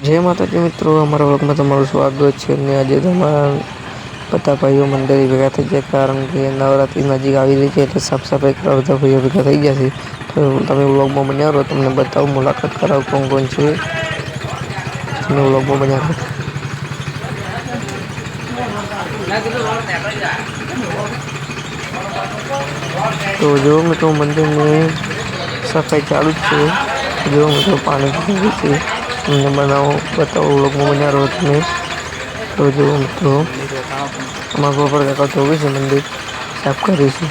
जय माताजी मित्रों, अमरा व्लॉग में तमारू स्वागत है। आज તમારા બધા ભાઈઓ મંડળી ભેગા થઈ જાય, કારણ કે નવરાત્રી નજીક આવી રહી છે એટલે સાફ સફાઈ કરવા બધા ભાઈઓ ભેગા થઈ જશે। તો તમે વ્લોગમાં બન્યા રહો, તમને બતાવું, મુલાકાત કરાવું કોણ કોણ છે। તમે વ્લોગમાં બન્યા રહો। तो जो मित्रों मंदिर में सफाई चालू है, जो मित्रों पानी की तुमने बनाओ बताओ लोग बना रहो तुम्हें। तो जो मित्रों हमारे ऊपर का 24 मंदिर साफ करी से।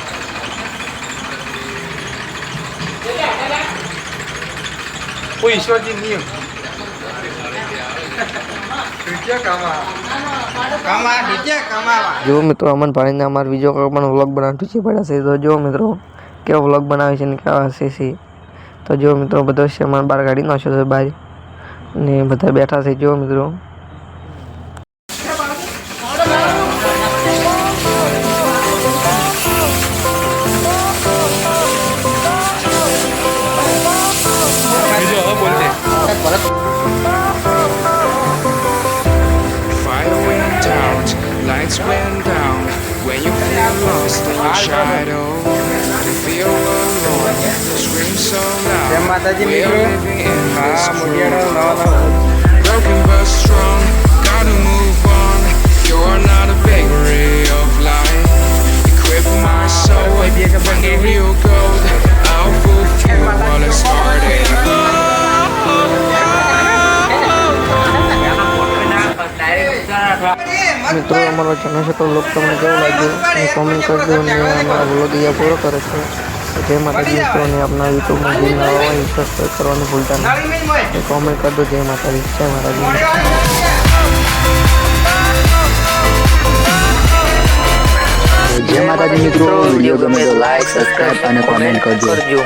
जो मित्रों अमन भाई ने अमर बीजो का व्लॉग बनाते छे बड़ा से। तो जो मित्रों क्या व्लॉग बनावे छे ने क्या हसे छे। तो जो मित्रों बधो से अमन बार गाड़ी नाख्यो छे बाहर ने बधा बैठा छे। जो मित्रों Lights went down when you feel lost in your shadow. You feel alone, scream so loud. We're living in this world. Broken but strong, gotta move on. You're not a bakery of life. Equip my soul with the real gold. I'll fulfill what I started. मित्रों हमारा channel से तो लोग तुमने क्यों लगे comment कर दो। हमारा व्लॉग ये पूरा करे थे। जय माता दी मित्रों ने अपना यूट्यूब में भी नवा सब्सक्राइब करवाने भूलता नहीं। कमेंट कर दो जय माता दी। जय माता दी। जय माता दी मित्रों, वीडियो गमे तो लाइक सब्सक्राइब और कमेंट कर दो।